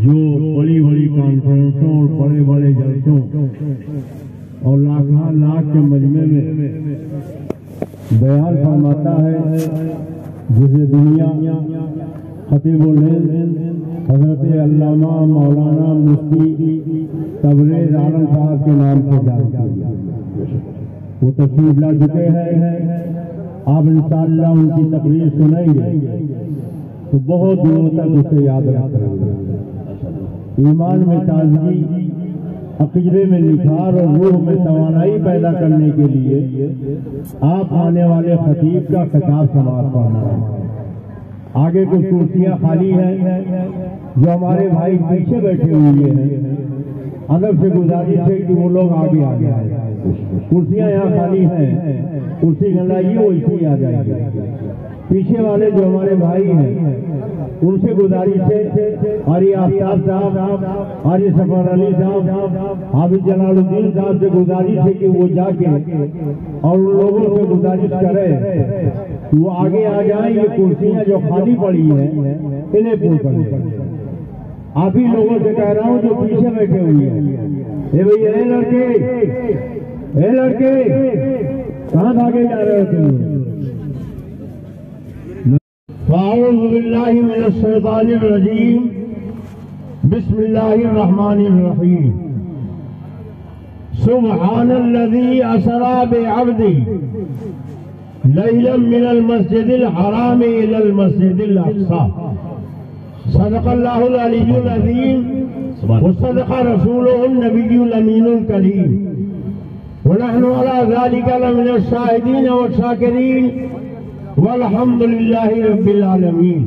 جو بڑی بڑی کانفرنسوں اور بڑے بڑے جلسوں اور لاکھ کے مجمع میں بیان فرماتا ہے، جسے دنیا خطیب الہند حضرت علامہ مولانا مفتی تبریز عالم صاحب کے نام سے جانتی ہے۔ وہ تشریف لا چکے ہیں، آپ انشاءاللہ ان کی تقریر سنیں گے تو بہت دنوں تک اسے یاد رکھیں گے۔ ایمان میں تازگی، عقیدے میں نکھار اور روح میں توانائی پیدا کرنے کے لیے آپ آنے والے خطیب کا خطاب سماعت کرنا ہے۔ آگے کچھ کرسیاں خالی ہیں، جو ہمارے بھائی پیچھے بیٹھے ہوئے ہیں، ادب سے گزارش ہے کہ وہ لوگ آگے آ جائیں۔ کرسیاں یہاں خالی ہیں، کرسی گندائی وہ اسی آ جائیں گے۔ پیچھے والے جو ہمارے بھائی ہیں ان سے گزارش ہے، قاری آفتاب صاحب، قاری سفر علی صاحب، حافظ جلال الدین صاحب سے گزارش ہے کہ وہ جا کے اور ان لوگوں سے گزارش کرے کہ وہ آگے آ جائیں۔ یہ کرسیاں جو خالی پڑی ہیں انہیں پور کر دیں۔ آپ ہی لوگوں سے کہہ رہا ہوں جو پیچھے بیٹھے ہوئے ہیں، اے بھئی اے لڑکے، اے لڑکے کہاں بھاگے جا رہے ہو تم؟ فاعوذ باللہ من الشیطان الرجیم، بسم اللہ الرحمن الرحیم۔ سبحان الذی اسری بعبدہ لیلا من المسجد الحرام الى المسجد الاقصى، صدق اللہ العلی العظیم وصدق رسولہ النبی الامین الکریم، ونحن على ذلك لمن الشاہدین والشاکرین والحمد للہ رب العالمین۔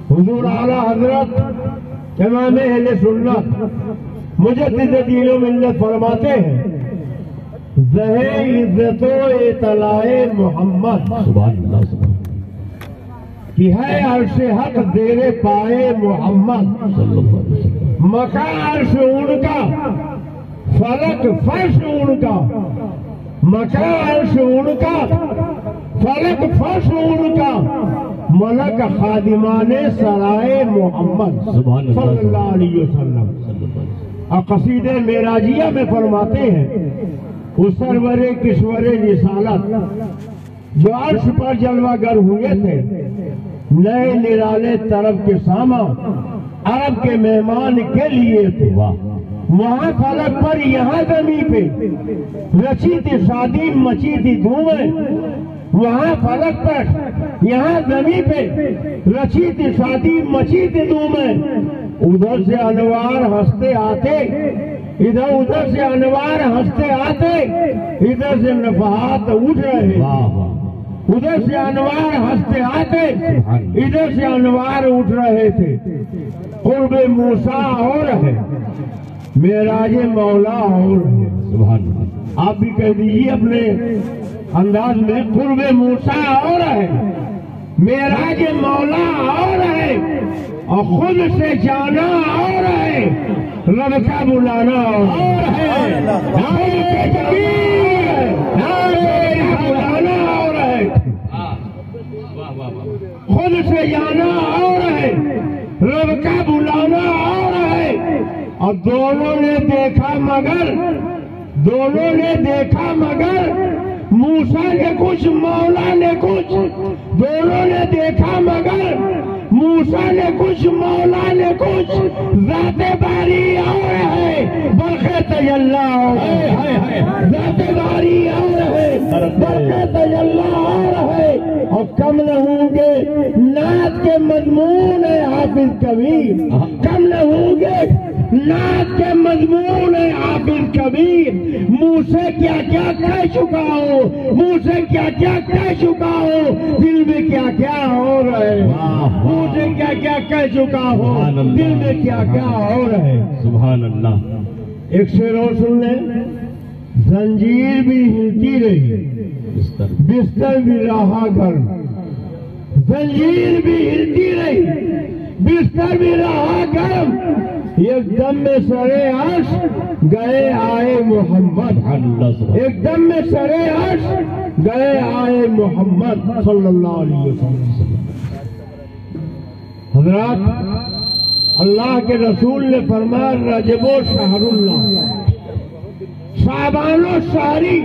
حضور اعلی حضرت امام اہل سنت مجدد دین و ملت فرماتے ہیں، زہ عزت و اطلاع محمد کی ہے عرش حق زیر پائے محمد، مکان عرش ان کا فلک فرش ان کا، مکان عرش ان کا فلک فرش ان کا، ملک خادمان سرائے محمد صلی اللہ علیہ وسلم۔ قصید معراجیہ میں فرماتے ہیں، اس سرور کشور رسالت جو عرش پر جلوہ گر ہوئے تھے، نئے نرالے طرف کے ساما عرب کے مہمان کے لیے تھے۔ وہاں فلک پر یہاں زمین پہ رچی تھی شادی مچی تھی دھومیں، وہاں فلک پر یہاں زمین پہ رچی تھی شادی مچی تھی دھومیں۔ ادھر سے انوار ہنستے آتے، ادھر سے انوار ہنستے آتے، ادھر سے نفحات اٹھ رہے، ادھر سے انوار ہنستے آتے، ادھر سے انوار اٹھ رہے تھے۔ قرب موسیٰ اور ہے، معراج مولا اور ہے۔ آپ بھی کہہ دیجیے اپنے انداز میں، قرب موسیٰ اور ہے، معراج مولا اور ہے، اور خود سے جانا اور ہے، رب کا بلانا اور ہے، نعرہ تکبیر، نعرہ بلانا اور ہے، خود سے جانا اور ہے، رب کا بلانا اور ہے۔ اور دونوں نے دیکھا مگر موسیٰ نے کچھ مولا نے کچھ، دونوں نے دیکھا مگر موسیٰ نے کچھ مولا نے کچھ، ذات باری اور ہے، برق تجلی اور ہے، ذات باری اور ہے، برق تجلی اور ہے۔ اور کم نہ ہوں گے نعت کے مضمون ہے حافظ کبیر، کم نہ ہوں گے نعت کے مضمون ہے حافظ کبیر۔ منہ سے کیا کیا کہہ چکا ہو، منہ سے کیا کیا کہہ چکا ہو، دل میں کیا کیا ہو رہے، منہ سے کیا کیا کہہ چکا ہو، دل میں کیا کیا ہو رہے۔ سبحان اللہ۔ ایک شعر اور سن لیں، زنجیر بھی ہلتی رہی، بستر بھی رہا گرم، زنجیر بھی ہلتی رہی، بستر بھی رہا گرم، ایک دم میں سرے عرش گئے آئے محمد، ایک دم میں سرے عرش گئے آئے محمد صلی اللہ علیہ وسلم۔ حضرات اللہ کے رسول نے فرمایا رجب و شہر اللہ، شعبان و شہری،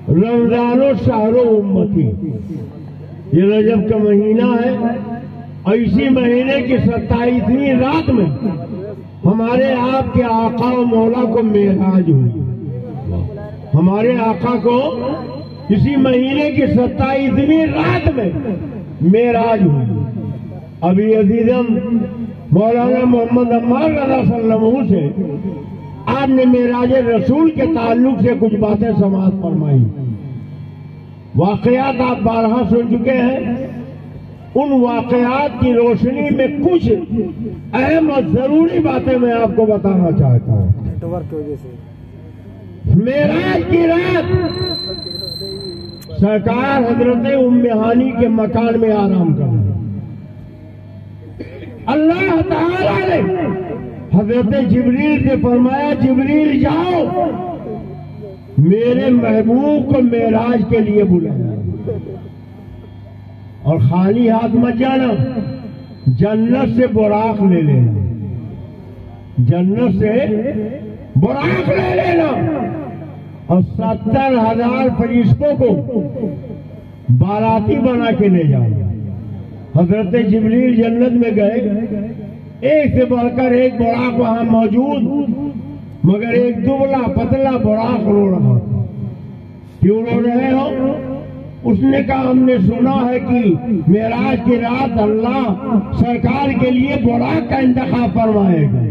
رمضان و شہر و امتی۔ یہ رجب کا مہینہ ہے اور اسی مہینے کی 27ویں رات میں ہمارے آپ کے آقا و مولا کو معراج ہوئی۔ ہمارے آقا کو اسی مہینے کی 27ویں رات میں معراج ہوئی۔ ابھی عزیزم مولانا محمد عمار رضا صلی اللہ علیہ وسلم سے آپ نے معراج رسول کے تعلق سے کچھ باتیں سماعت فرمائی۔ واقعات آپ بارہا سن چکے ہیں، ان واقعات کی روشنی میں کچھ اہم اور ضروری باتیں میں آپ کو بتانا چاہتا ہوں۔ معراج کی رات سرکار حضرت ام ہانی کے مکان میں آرام کر رہے ہیں۔ اللہ تعالی نے حضرت جبریل سے فرمایا جبریل جاؤ میرے محبوب کو معراج کے لیے بلایا، اور خالی ہاتھ مت جانا، جنت سے براق لے لینا، جنت سے براق لے لینا، اور 70,000 فرشتوں کو باراتی بنا کے لے جانا۔ حضرت جبریل جنت میں گئے، ایک سے بڑھ کر ایک براق وہاں موجود، مگر ایک دبلا پتلا براق رو رہا تھا۔ کیوں رو رہے ہو؟ اس نے کہا ہم نے سنا ہے کہ معراج کی رات اللہ سرکار کے لیے براق کا انتخاب فرمائے گا۔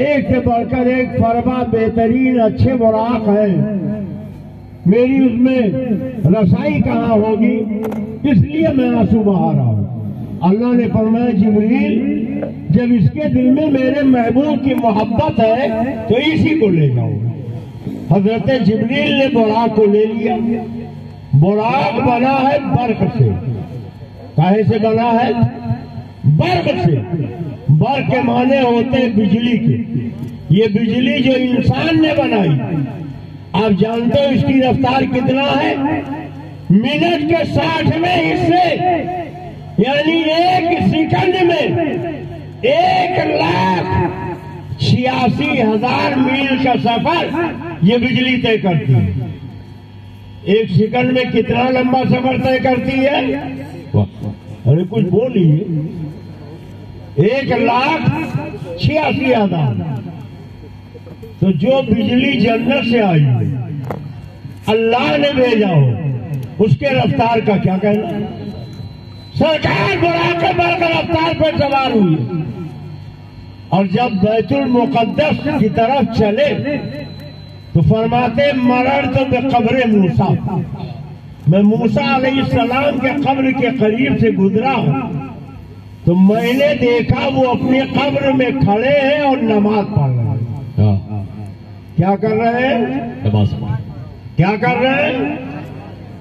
ایک سے بڑھ کر ایک فرما بہترین اچھے براق ہیں، میری اس میں رسائی کہاں ہوگی؟ اس لیے میں آنسو بہا رہا ہوں۔ اللہ نے فرمایا جبریل جب اس کے دل میں میرے محبوب کی محبت ہے تو اسی کو لے جاؤ۔ حضرت جبریل نے براق کو لے لیا۔ براق بنا ہے برق سے۔ کاہے سے بنا ہے؟ برق سے۔ برق کے معنی ہوتے ہیں بجلی کے۔ یہ بجلی جو انسان نے بنائی، آپ جانتے ہو اس کی رفتار کتنا ہے؟ منٹ کے 60ویں حصے، یعنی ایک سیکنڈ میں 1,86,000 میل کا سفر یہ بجلی طے کرتی ہے۔ ایک سیکنڈ میں کتنا لمبا سفر طے کرتی ہے؟ ارے کچھ بولیے۔ 1,86,000۔ تو جو بجلی جنت سے آئی اللہ نے بھیجا ہو اس کے رفتار کا کیا کہنا؟ سرکار براق برق رفتار پر سوار ہوئی، اور جب بیت المقدس کی طرف چلے تو فرماتے مررت بقبر موسیٰ، میں موسیٰ علیہ السلام کے قبر کے قریب سے گزرا ہوں تو میں نے دیکھا وہ اپنی قبر میں کھڑے ہیں اور نماز پڑھ رہے ہیں۔ کیا کر رہے ہیں؟ کیا کر رہے ہیں؟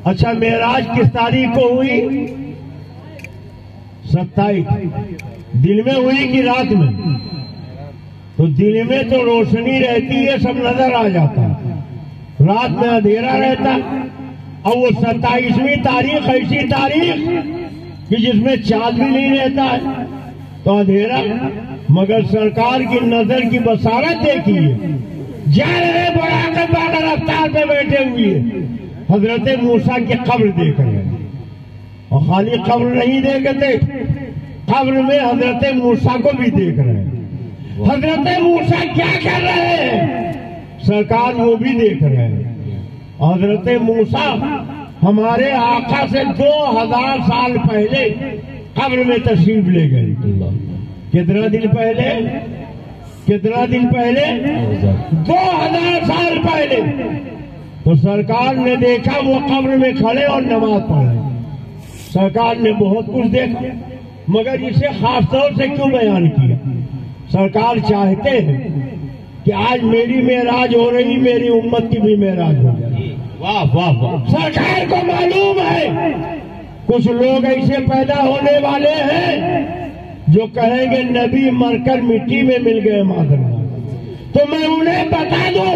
اچھا معراج کس تاریخ کو ہوئی؟ 27۔ دن میں ہوئی کہ رات میں؟ تو دن میں تو روشنی رہتی ہے، سب نظر آ جاتا ہے، رات میں اندھیرا رہتا۔ اور وہ 27ویں تاریخ ایسی تاریخ کہ جس میں چاند بھی نہیں رہتا ہے تو اندھیرا، مگر سرکار کی نظر کی بصارت دیکھیے، جا رہے براق برق رفتار پہ بیٹھے ہوئے حضرت موسیٰ کی قبر دیکھ رہے ہیں، اور خالی قبر نہیں دیکھتے، قبر میں حضرت موسیٰ کو بھی دیکھ رہے ہیں۔ حضرت موسیٰ کیا کر رہے ہیں سرکار وہ بھی دیکھ رہے ہیں۔ حضرت موسیٰ ہمارے آقا سے 2000 سال پہلے قبر میں تشریف لے گئے۔ کتنا دن پہلے؟ کتنا دن پہلے؟ 2000 سال پہلے۔ تو سرکار نے دیکھا وہ قبر میں کھڑے اور نماز پڑھ رہے۔ سرکار نے بہت کچھ دیکھا، مگر اسے خاص طور سے کیوں بیان کیا؟ سرکار چاہتے ہیں کہ آج میری معراج ہو رہی، میری امت کی بھی معراج ہو رہی۔ واہ واہ واہ! سرکار کو معلوم ہے کچھ لوگ ایسے پیدا ہونے والے ہیں جو کہیں گے نبی مر کر مٹی میں مل گئے، معذرت، تو میں انہیں بتا دوں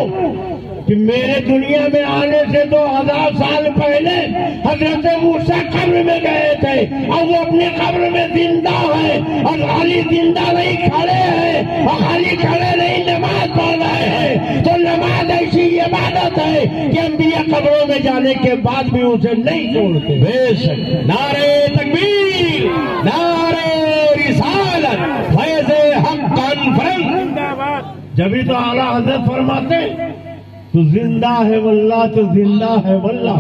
کہ میرے دنیا میں آنے سے 2000 سال پہلے حضرت موسیٰ قبر میں گئے تھے اور وہ اپنے قبر میں زندہ ہے، اور خالی زندہ نہیں کھڑے ہیں، اور خالی کھڑے نہیں نماز پڑھ رہے ہیں۔ تو نماز ایسی عبادت ہے کہ انبیاء قبروں میں جانے کے بعد بھی اسے نہیں چھوڑتے۔ بے شک، نعرہ تکبیر، نعرہ رسالت، فیض حق کانفرنس۔ جبھی تو اعلیٰ حضرت فرماتے تو زندہ ہے واللہ، تو زندہ ہے واللہ،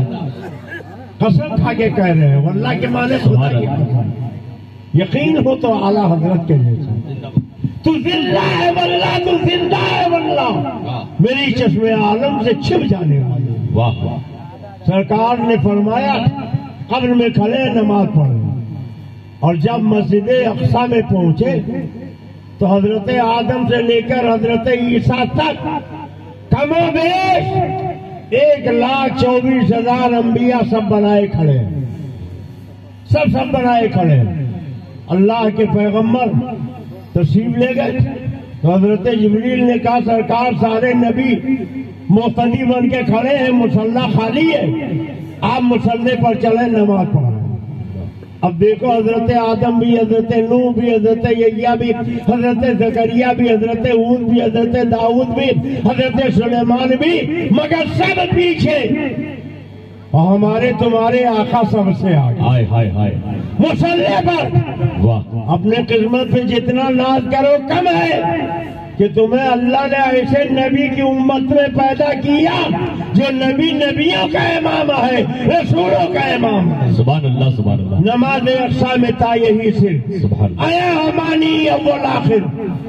قسم کھا کے کہہ رہے ہیں، واللہ کے معنی خدا کی قسم، یقین ہو تو اعلیٰ حضرت کے جیسا، تو زندہ ہے واللہ، تو زندہ ہے واللہ، میری چشم عالم سے چھپ جانے والی۔ واہ واہ، سرکار نے فرمایا قبر میں کھڑے نماز پڑھ رہے، اور جب مسجد اقصی میں پہنچے تو حضرت آدم سے لے کر حضرت عیسیٰ تک کم و بیش 1,24,000 انبیاء سب بنائے کھڑے ہیں، سب بنائے کھڑے ہیں۔ اللہ کے پیغمبر تشریف لے گئے تو حضرت جبریل نے کہا سرکار سارے نبی مقتدی بن کے کھڑے ہیں، مصلی خالی ہے، آپ مصلی پر چلیں نماز پڑھیں۔ اب دیکھو حضرت آدم بھی، حضرت نوح بھی، حضرت یحییٰ بھی، حضرت زکریا بھی، حضرت ہود بھی، حضرت داؤد بھی، حضرت سلیمان بھی، مگر سب پیچھے، اور ہمارے تمہارے آقا سب سے آگے، ہائے ہائے ہائے، مصلی پر۔ واہ، اپنے قسمت پہ جتنا ناز کرو کم ہے کہ تمہیں اللہ نے ایسے نبی کی امت میں پیدا کیا جو نبیوں کا امام ہے، رسولوں کا امام ہے۔ سبحان اللہ سبحان اللہ، نماز اقصی میں تھا یہی صرف، سبحان اللہ، آیا ہمانی اول آخر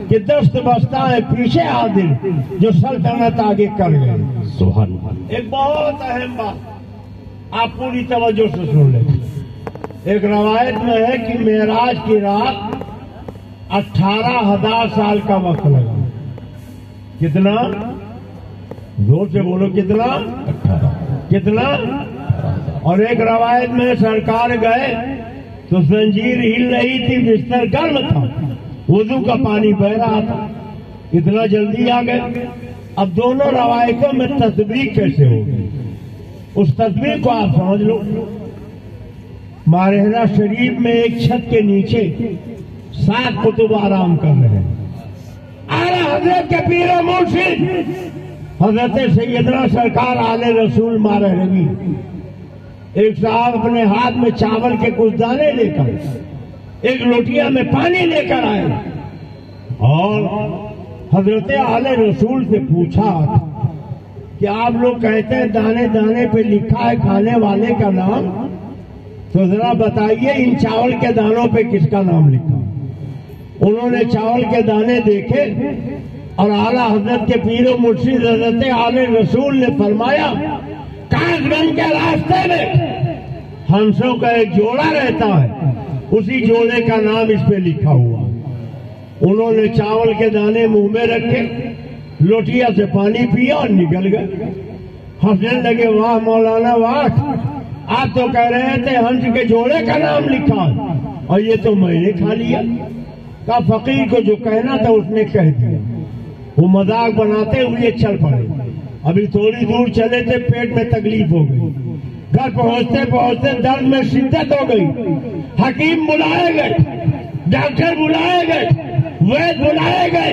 کہ دست بستہ ہے پیچھے حاضر جو سلطنت آگے کر گئے۔ سبحان اللہ۔ ایک بہت اہم بات آپ پوری توجہ سے سن لیں۔ ایک روایت میں ہے کہ معراج کی رات 18,000 سال کا وقت لگا۔ کتنا؟ زور سے بولو، کتنا؟ 18، کتنا؟ اور ایک روایت میں سرکار گئے تو زنجیر ہل رہی تھی، بستر گرم تھا، وضو کا پانی بہ رہا تھا، اتنا جلدی آ گئے۔ اب دونوں روایتوں میں تطبیق کیسے ہوگی؟ اس تطبیق کو آپ سمجھ لو۔ مارہرہ شریف میں ایک چھت کے نیچے 7 قطب آرام کر رہے ہیں۔ اعلیٰ حضرت کے پیر و مرشد حضرت سیدنا سرکار آل رسول مارہروی ایک صاحب اپنے ہاتھ میں چاول کے کچھ دانے لے کر ایک لوٹیا میں پانی لے کر آئے، اور حضرت آل رسول سے پوچھا کہ آپ لوگ کہتے ہیں دانے دانے پہ لکھا ہے کھانے والے کا نام، تو ذرا بتائیے ان چاول کے دانوں پہ کس کا نام لکھا؟ انہوں نے چاول کے دانے دیکھے اور اعلیٰ حضرت کے پیر و مرشد حضرت آل رسول نے فرمایا کاش گنج کے راستے میں ہنسوں کا ایک جوڑا رہتا ہے، اسی جوڑے کا نام اس پہ لکھا ہوا۔ انہوں نے چاول کے دانے منہ میں رکھے، لوٹیا سے پانی پیا اور نکل گئے۔ ہنسنے لگے، واہ مولانا واہ، آپ تو کہہ رہے تھے ہنس کے جوڑے کا نام لکھا اور یہ تو میں نے کھا لیا۔ کہا فقیر کو جو کہنا تھا اس نے کہہ دیا، وہ مذاق بناتے ہوئے چل پڑے۔ ابھی تھوڑی دور چلے تھے، پیٹ میں تکلیف ہو گئی، گھر پہنچتے پہنچتے درد میں شدت ہو گئی۔ حکیم بلائے گئے، ڈاکٹر بلائے گئے، وید بلائے گئے،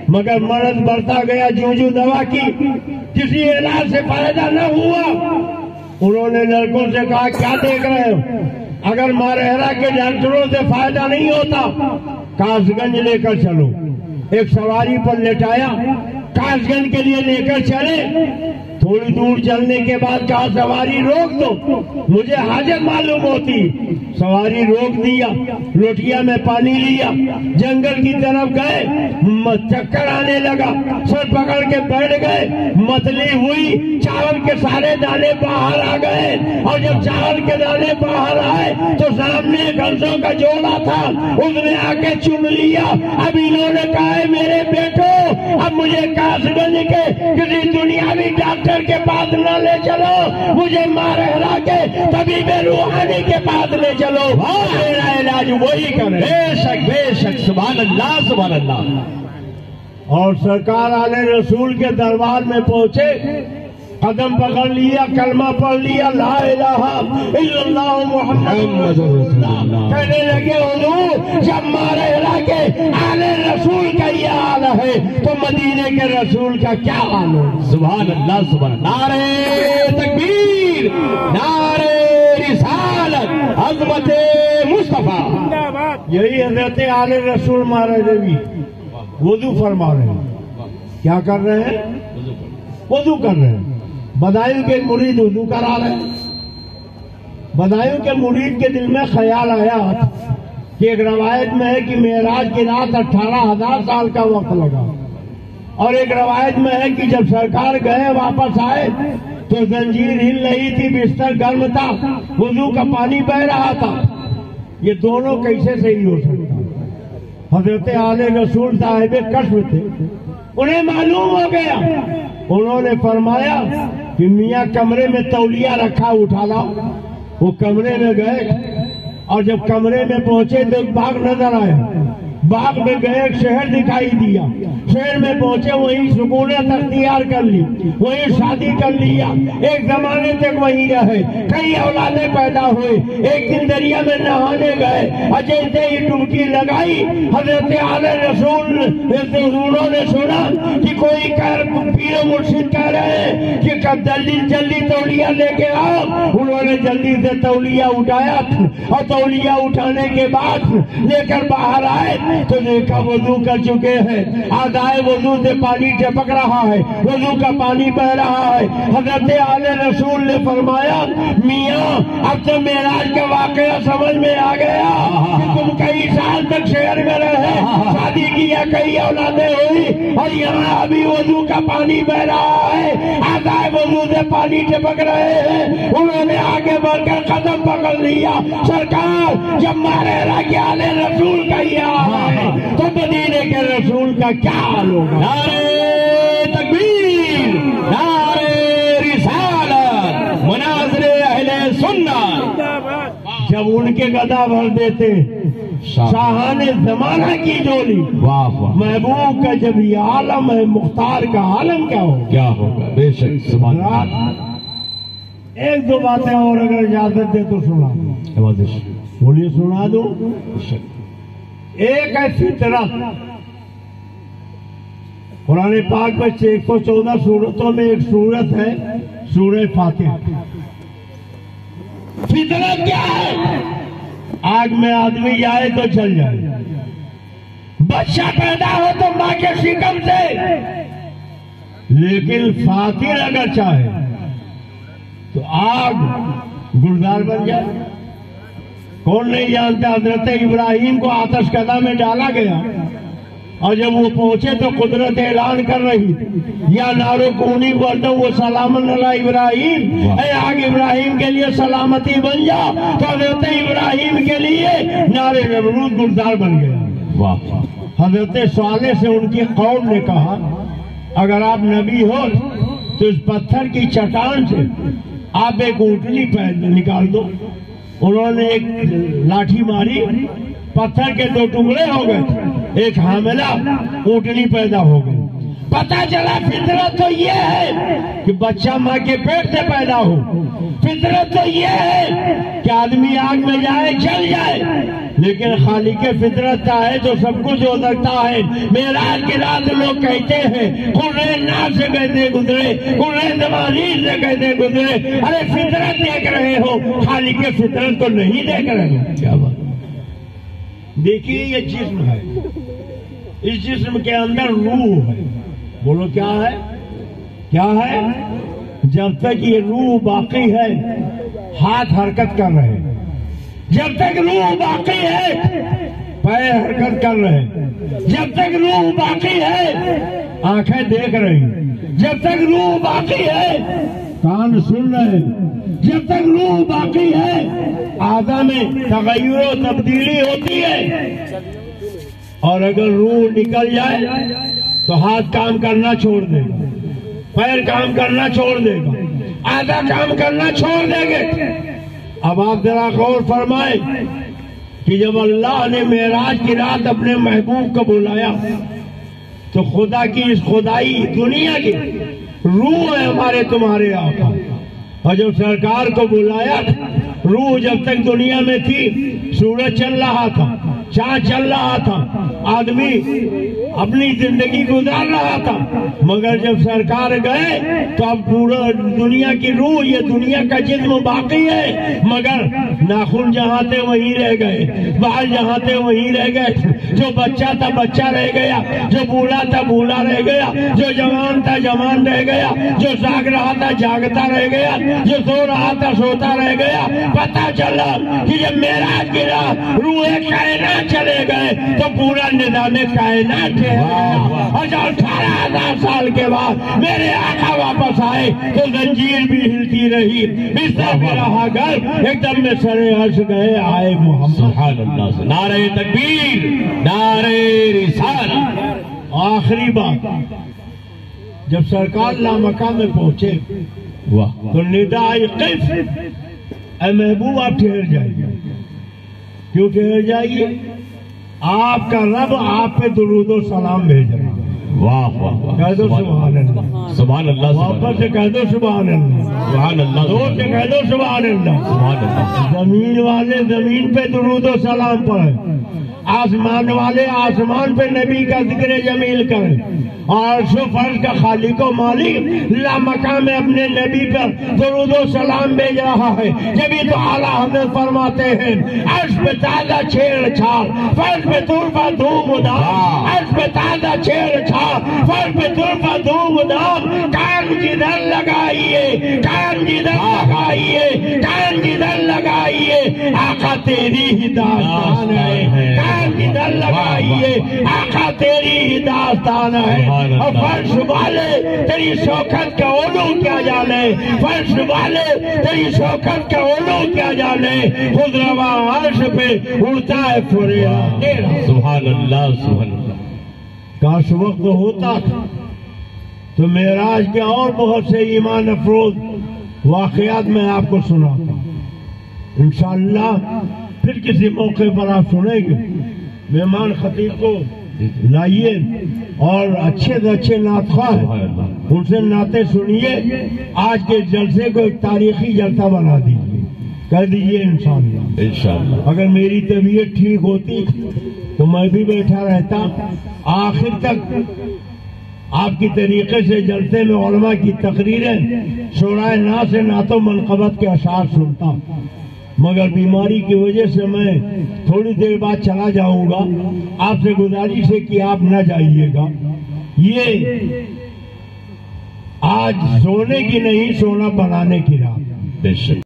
مگر مرض بڑھتا گیا، جو دوا کی کسی علاج سے فائدہ نہ ہوا۔ انہوں نے لڑکوں سے کہا کیا دیکھ رہے ہو؟ اگر مارہرہ کے ڈاکٹروں سے فائدہ نہیں ہوتا کاش گنج لے کر چلو۔ ایک سواری پر لٹایا، کاش گنج کے لیے لے کر چلے۔ تھوڑی دور چلنے کے بعد کہا سواری روک دو، مجھے حاجت معلوم ہوتی۔ سواری روک دیا، لوٹیا میں پانی لیا، جنگل کی طرف گئے، چکر آنے لگا، سر پکڑ کے بیٹھ گئے، متلی ہوئی، چاول کے سارے دانے باہر آ گئے، اور جب چاول کے دانے باہر آئے تو سامنے گھنسوں کا جوڑا تھا، اس نے آ کے چن لیا۔ اب انہوں نے کہا ہے میرے بیٹو اب مجھے کاش گنج کے کسی دنیاوی ڈاکٹر کے پاس نہ لے چلو، مجھے مارہرہ کے طبیب روحانی کے پاس لے چلو، میرا علاج وہی کرے۔ بے شک بے شک، سبحان اللہ سبحان اللہ۔ اور سرکار آل رسول کے دربار میں پہنچے قدم پکڑ لیا، کلمہ پڑھ لیا، لا الہ الا اللہ محمد رسول اللہ، کہنے لگے حضور جب ہمارے علاقے آل رسول کا یہ حال ہے تو مدینے کے رسول کا کیا حال ہے؟ سبحان اللہ سبحان اللہ، نعرہ تکبیر، نعرہ رسالت، عظمت مصطفیٰ. یہی حضرت آل رسول مہاراج بھی وضو فرما رہے ہیں. کیا کر رہے ہیں؟ وضو کر رہے ہیں. بدایوں کے مرید وضو کرا رہے ہیں. بدایوں کے مرید کے دل میں خیال آیا کہ ایک روایت میں ہے کہ معراج کی رات 18,000 سال کا وقت لگا، اور ایک روایت میں ہے کہ جب سرکار گئے واپس آئے تو زنجیر ہل رہی تھی، بستر گرم تھا، وضو کا پانی بہ رہا تھا. یہ دونوں کیسے صحیح ہو سکتا؟ حضرت آل رسول صاحب کشف تھے، انہیں معلوم ہو گیا. انہوں نے فرمایا کہ میاں کمرے میں تولیہ رکھا، اٹھا لاؤ. وہ کمرے میں گئے اور جب کمرے میں پہنچے تو ایک باغ نظر آیا. باغ میں گئے، ایک شہر دکھائی دیا. شہر میں پہنچے، وہیں سکونت اختیار کر لی، وہیں شادی کر لیا. ایک زمانے تک وہیں رہے، کئی اولادیں پیدا ہوئے. ایک دن دریا میں نہانے گئے، جیسے ہی ڈبکی لگائی حضرت آل رسول انہوں نے سنا کہ کوئی پیر و مرشد کہہ رہے ہیں کہ جلدی تولیہ لے کے آؤ. انہوں نے جلدی سے تولیہ اٹھایا اور تولیہ اٹھانے کے بعد لے کر باہر آئے تو دیکھا وضو کر چکے ہیں. آدھائے وضو سے پانی ٹپک رہا ہے، وضو کا پانی بہ رہا ہے. حضرت آل رسول نے فرمایا میاں اب تو معراج کا واقعہ سمجھ میں آ گیا کہ تم کئی سال تک شہر میں رہے، شادی کیا، کئی اولادیں ہوئی، اور یہاں ابھی وضو کا پانی بہ رہا ہے، آدھائے وضو سے پانی ٹپک رہے ہیں. انہوں نے آگے بڑھ کر قدم پکڑ لیا. سرکار جب مارے علاقے آل رسول کا یہ تو مدینے کے رسول کا کیا حال ہوگا؟ نعرہ تکبیر، نعرہ رسالت، مناظر اہل سنت. جب ان کے گدا بھر دیتے شاہان زمانہ کی جولی، واہ واہ، محبوب کا جب یہ عالم ہے، مختار کا عالم کیا ہوگا؟ کیا ہوگا؟ بے شک سبحان اللہ. ایک دو باتیں اور اگر اجازت دے تو سنا دو. بولیے سنا دو. ایک ہے فطرت. قرآن پاک میں 114 سورتوں میں ایک سورت ہے سورہ فاتحہ. فطرت کیا ہے؟ آگ میں آدمی جائے تو جل جائے، بچہ پیدا ہو تو ماں کے شکم سے، لیکن فاتر اگر چاہے تو آگ گلزار بن جائے. کون نہیں جانتا حضرت ابراہیم کو آتش کدہ میں ڈالا گیا اور جب وہ پہنچے تو قدرت اعلان کر رہی یا نارو کونی بولتا وہ سلام علی ابراہیم، اے آگ ابراہیم کے لیے سلامتی بن جا. تو حضرت ابراہیم کے لیے نار نمرود گلزار بن گیا. حضرت صالح سے ان کی قوم نے کہا اگر آپ نبی ہو تو اس پتھر کی چٹان سے آپ ایک اونٹنی نکال دو. انہوں نے ایک لاٹھی ماری، پتھر کے 2 ٹکڑے ہو گئے، ایک حاملہ اونٹنی پیدا ہو گئی. پتہ چلا فطرت تو یہ ہے کہ بچہ ماں کے پیٹ سے پیدا ہو. فطرت تو یہ ہے کہ آدمی آگ میں جائے جل جائے، لیکن خالق فطرت کا ہے جو سب کچھ ہو سکتا ہے. معراج کی رات لوگ کہتے ہیں قرآن ناز سے کہتے گزرے، قرآن زمانین سے کہتے گزرے. ارے فطرت دیکھ رہے ہو، خالق فطرت کو نہیں دیکھ رہے ہو. کیا بات؟ دیکھیے یہ جسم ہے، اس جسم کے اندر روح ہے. بولو کیا ہے؟ کیا ہے؟ جب تک یہ روح باقی ہے ہاتھ حرکت کر رہے ہیں، جب تک روح باقی ہے پیر حرکت کر رہے ہیں، جب تک روح باقی ہے آنکھیں دیکھ رہی ہیں، جب تک روح باقی ہے کان سن رہے ہیں، جب تک روح باقی ہے اعضاء میں تغیر و تبدیلی ہوتی ہے. اور اگر روح نکل جائے تو ہاتھ کام کرنا چھوڑ دے گا، پیر کام کرنا چھوڑ دے گا، اعضاء کام کرنا چھوڑ دیں گے. اب آپ ذرا غور فرمائیں کہ جب اللہ نے معراج کی رات اپنے محبوب کو بلایا تو خدا کی اس خدائی دنیا کی روح ہے ہمارے تمہارے آقا. اور جب سرکار کو بلایا روح جب تک دنیا میں تھی سورج چل رہا تھا, چاند چل رہا تھا, آدمی اپنی زندگی گزار رہا تھا, مگر جب سرکار گئے تو اب پورا دنیا کی روح, یہ دنیا کا جسم باقی ہے مگر ناخن جہاں تھے وہیں رہ گئے, بال جہاں تھے وہیں رہ گئے, جو بچہ تھا بچہ رہ گیا, جو بوڑھا تھا بوڑھا رہ گیا, جو جوان تھا جوان رہ گیا, جو جاگ رہا تھا جاگتا رہ گیا, جو سو رہا تھا سوتا رہ گیا. پتہ چلا کہ جب معراج گرا روح کائنات چلے گئے تو پورا نظام کائنات اور جب 18,000 سال کے بعد میرے آقا واپس آئے تو زنجیر بھی ہلتی رہی, بستر بھی رہا گھر, ایک دم میں سرے عرش گئے آئے محمد. سبحان اللہ. نعرہ تکبیر, نعرہ رسالت. آخری بات, جب سرکار لامکان میں پہنچے واہ تو ندائی قف, اے محبوب آپ ٹھہر جائیے. کیوں ٹھہر جائیے؟ آپ کا رب آپ پہ درود و سلام بھیج رہا ہے. واہ واہ. کہہ دو سبحان اللہ, سبحان اللہ. واپس سے کہہ دو سبحان اللہ, سبحان اللہ. زور سے کہہ دو سبحان اللہ. سبحان اللہ. زمین والے زمین پہ درود و سلام پڑھیں, آسمان والے آسمان پہ نبی کا ذکر جمیل کریں, اور فرض کا خالق و مالک لامکان میں اپنے نبی پر درود و سلام بھیج رہا ہے. جبھی تو اعلیٰ حضرت فرماتے ہیں عرش پہ تازہ چھیڑ چھاڑ, فرض پہ طرفہ دھوم دھام, عرش پہ تازہ چھیڑ چھاڑ, فرض پہ طرفہ دھوم دھام. کان جدھر لگائیے, کان جدھر لگائیے, کان جدھر لگائیے, آقا تیری ہی داستان ہے. کان جدھر لگائیے, آقا تیری ہی داستان ہے. اور فرش والے تیری شوکت کا علو کیا جانے, فرش والے تیری شوکت کا علو کیا جانے. خود روا عرش پہ اڑتا ہے فریاد تیرا. سبحان اللہ. سبحان اللہ. کاش وقت ہوتا تو معراج کے اور بہت سے ایمان افروز واقعات میں آپ کو سناتا. انشاءاللہ پھر کسی موقع پر آپ سنیں گے. مہمان خطیب کو لائیے اور اچھے سے اچھے نعت خواہ ان سے نعتیں سنیے. آج کے جلسے کو ایک تاریخی جلسہ بنا دیجیے, کہہ دیجیے انشاءاللہ. انشاءاللہ. اگر میری طبیعت ٹھیک ہوتی تو میں بھی بیٹھا رہتا, آخر تک آپ کی طریقے سے جلسے میں علماء کی تقریریں, شورائے ناس سے نعت و منقبت کے اشعار سنتا. مگر بیماری کی وجہ سے میں تھوڑی دیر بعد چلا جاؤں گا. آپ سے گزارش ہے کہ آپ نہ جائیے گا. یہ آج سونے کی نہیں, سونا بنانے کی رات. بے شک.